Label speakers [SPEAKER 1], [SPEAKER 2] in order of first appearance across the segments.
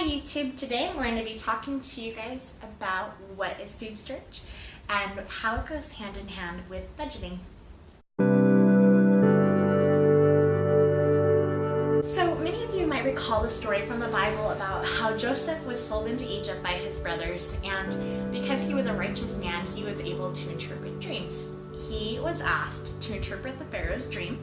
[SPEAKER 1] YouTube. Today I'm going to be talking to you guys about what is food storage and how it goes hand in hand with budgeting. So many of you might recall the story from the Bible about how Joseph was sold into Egypt by his brothers, and because he was a righteous man, he was able to interpret dreams. He was asked to interpret the Pharaoh's dream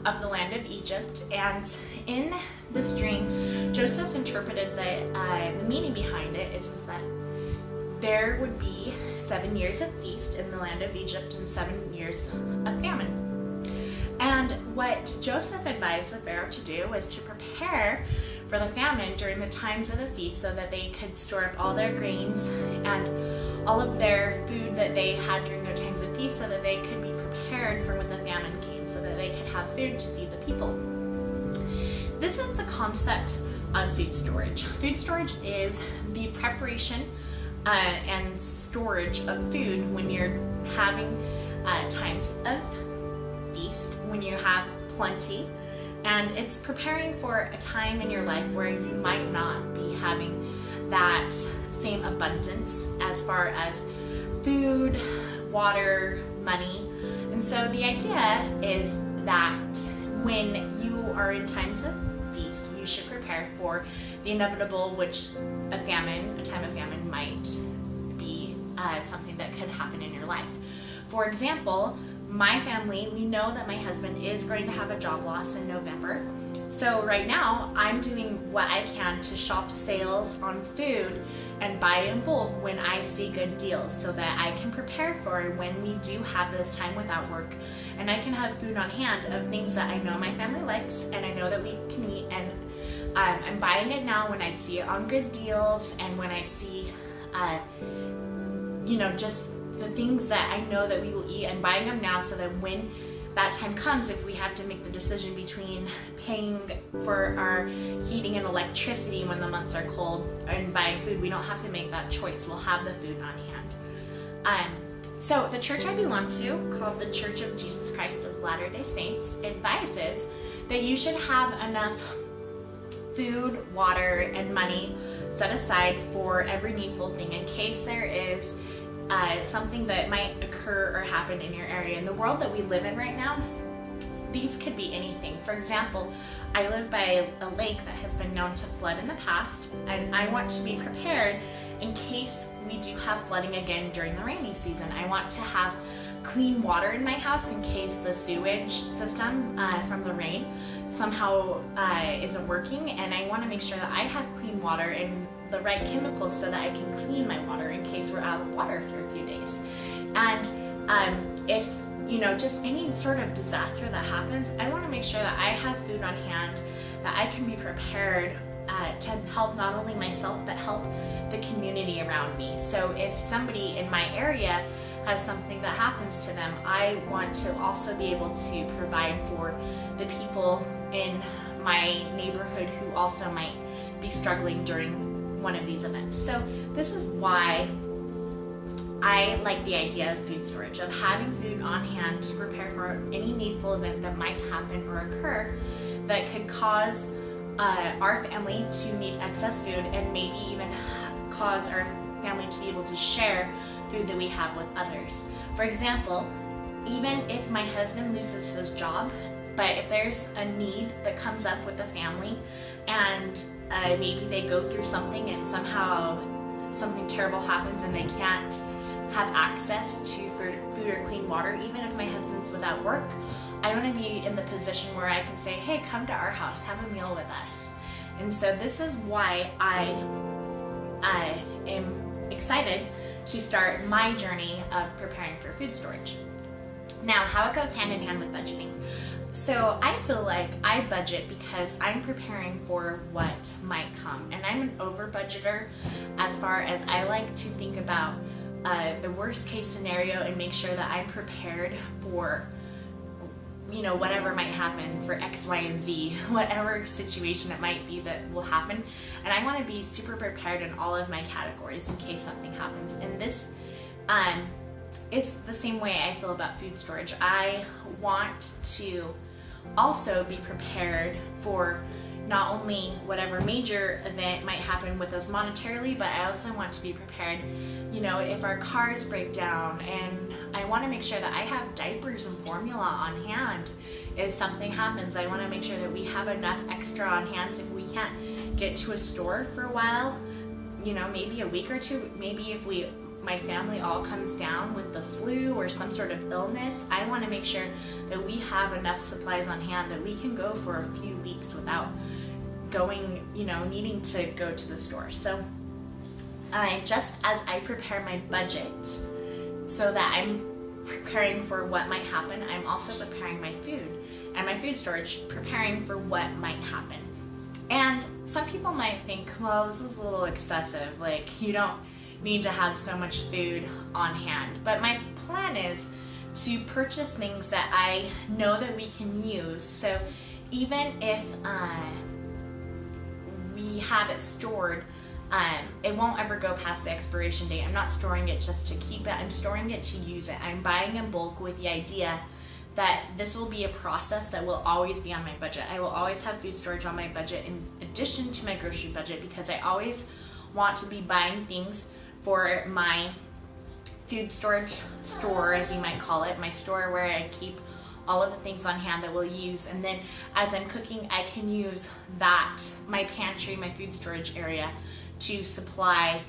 [SPEAKER 1] of the land of Egypt, and in this dream, Joseph interpreted the meaning behind it is that there would be 7 years of feast in the land of Egypt and 7 years of famine. And what Joseph advised the Pharaoh to do was to prepare for the famine during the times of the feast so that they could store up all their grains and all of their food that they had during their times of feast so that they could be prepared for when the famine came, so that they could have food to feed the people. This is the concept of food storage. Food storage is the preparation and storage of food when you're having times of feast, when you have plenty, and it's preparing for a time in your life where you might not be having that same abundance as far as food, water, money. And so the idea is that when you are in times of feast, you should prepare for the inevitable, which a time of famine might be something that could happen in your life. For example, my family, we know that my husband is going to have a job loss in November. So right now, I'm doing what I can to shop sales on food and buy in bulk when I see good deals so that I can prepare for when we do have this time without work, and I can have food on hand of things that I know my family likes and I know that we can eat, and I'm buying it now when I see it on good deals and when I see just the things that I know that we will eat. I'm buying them now so that when that time comes, if we have to make the decision between paying for our heating and electricity when the months are cold and buying food, we don't have to make that choice. We'll have the food on hand. So the church I belong to, called the Church of Jesus Christ of Latter-day Saints, advises that you should have enough food, water, and money set aside for every needful thing in case there is something that might occur or happen in your area. In the world that we live in right now, these could be anything. For example, I live by a lake that has been known to flood in the past, and I want to be prepared in case we do have flooding again during the rainy season. I want to have clean water in my house in case the sewage system from the rain somehow isn't working, and I want to make sure that I have clean water and the right chemicals so that I can clean my water in case we're out of water for a few days. And if just any sort of disaster that happens, I want to make sure that I have food on hand, that I can be prepared to help not only myself but help the community around me. So if somebody in my area has something that happens to them, I want to also be able to provide for the people in my neighborhood who also might be struggling during one of these events. So this is why I like the idea of food storage, of having food on hand to prepare for any needful event that might happen or occur that could cause our family to need excess food, and maybe even cause our family to be able to share food that we have with others. For example, even if my husband loses his job, but if there's a need that comes up with the family and maybe they go through something and somehow something terrible happens and they can't have access to food or clean water, even if my husband's without work, I want to be in the position where I can say, hey, come to our house, have a meal with us. And so this is why I am excited to start my journey of preparing for food storage. Now, how it goes hand in hand with budgeting. So I feel like I budget because I'm preparing for what might come, and I'm an over budgeter as far as I like to think about the worst case scenario and make sure that I'm prepared for whatever might happen, for X, Y, and Z, whatever situation it might be that will happen. And I want to be super prepared in all of my categories in case something happens. And this is the same way I feel about food storage. I want to also be prepared for not only whatever major event might happen with us monetarily, but I also want to be prepared, you know, if our cars break down, and I want to make sure that I have diapers and formula on hand. If something happens, I want to make sure that we have enough extra on hand, so if we can't get to a store for a while, you know, maybe a week or two, maybe if my family all comes down with the flu or some sort of illness, I want to make sure that we have enough supplies on hand that we can go for a few weeks without going, you know, needing to go to the store. So just as I prepare my budget so that I'm preparing for what might happen, I'm also preparing my food and my food storage, preparing for what might happen. And some people might think, well, this is a little excessive, like you don't need to have so much food on hand. But my plan is to purchase things that I know that we can use. So even if we have it stored, it won't ever go past the expiration date. I'm not storing it just to keep it, I'm storing it to use it. I'm buying in bulk with the idea that this will be a process that will always be on my budget. I will always have food storage on my budget in addition to my grocery budget, because I always want to be buying things for my food storage store, as you might call it, my store where I keep all of the things on hand that we'll use. And then as I'm cooking, I can use that, my pantry, my food storage area, to supply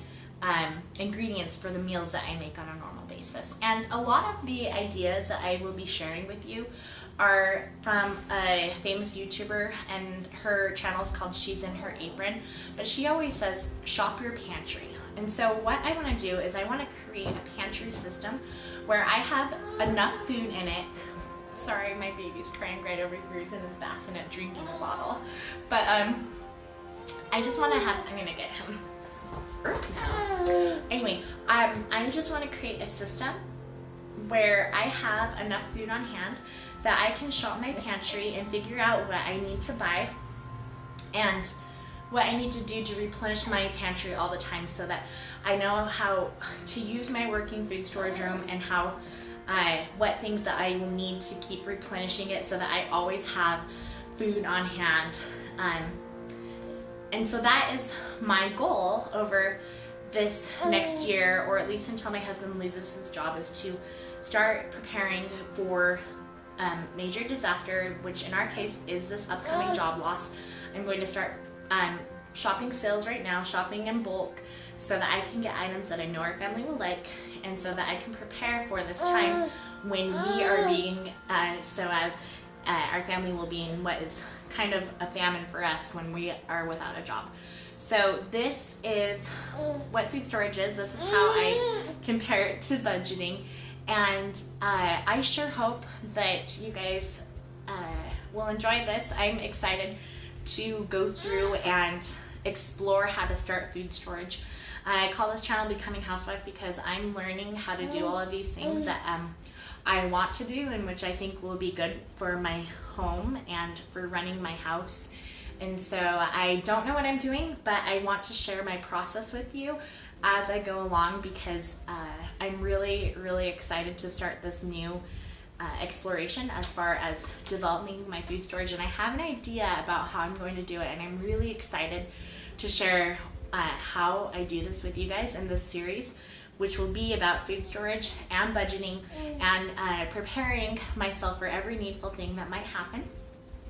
[SPEAKER 1] ingredients for the meals that I make on a normal basis. And a lot of the ideas that I will be sharing with you are from a famous YouTuber, and her channel is called She's in Her Apron, but she always says shop your pantry. And so what I want to do is I want to create a pantry system where I have enough food in it. Sorry, my baby's crying right over here. He's in his bassinet drinking a bottle. But I just want to have, I'm going to get him. Anyway, I just want to create a system where I have enough food on hand that I can shop my pantry and figure out what I need to buy and what I need to do to replenish my pantry all the time, so that I know how to use my working food storage room and how what things that I will need to keep replenishing it, so that I always have food on hand. And so that is my goal over this next year, or at least until my husband loses his job, is to start preparing for major disaster, which in our case is this upcoming job loss. I'm going to start shopping sales right now, shopping in bulk, so that I can get items that I know our family will like, and so that I can prepare for this time when we are being, our family will be in what is kind of a famine for us when we are without a job. So this is what food storage is. This is how I compare it to budgeting. And I sure hope that you guys will enjoy this. I'm excited to go through and explore how to start food storage. I call this channel Becoming Housewife because I'm learning how to do all of these things that I want to do, and which I think will be good for my home and for running my house. And so I don't know what I'm doing, but I want to share my process with you as I go along, because I'm really, really excited to start this new exploration as far as developing my food storage. And I have an idea about how I'm going to do it, and I'm really excited to share how I do this with you guys in this series, which will be about food storage and budgeting and preparing myself for every needful thing that might happen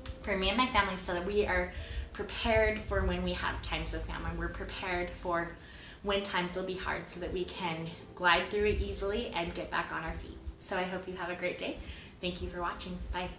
[SPEAKER 1] for me and my family, so that we are prepared for when we have times of famine. We're prepared for when times will be hard, so that we can glide through it easily and get back on our feet. So I hope you have a great day. Thank you for watching. Bye.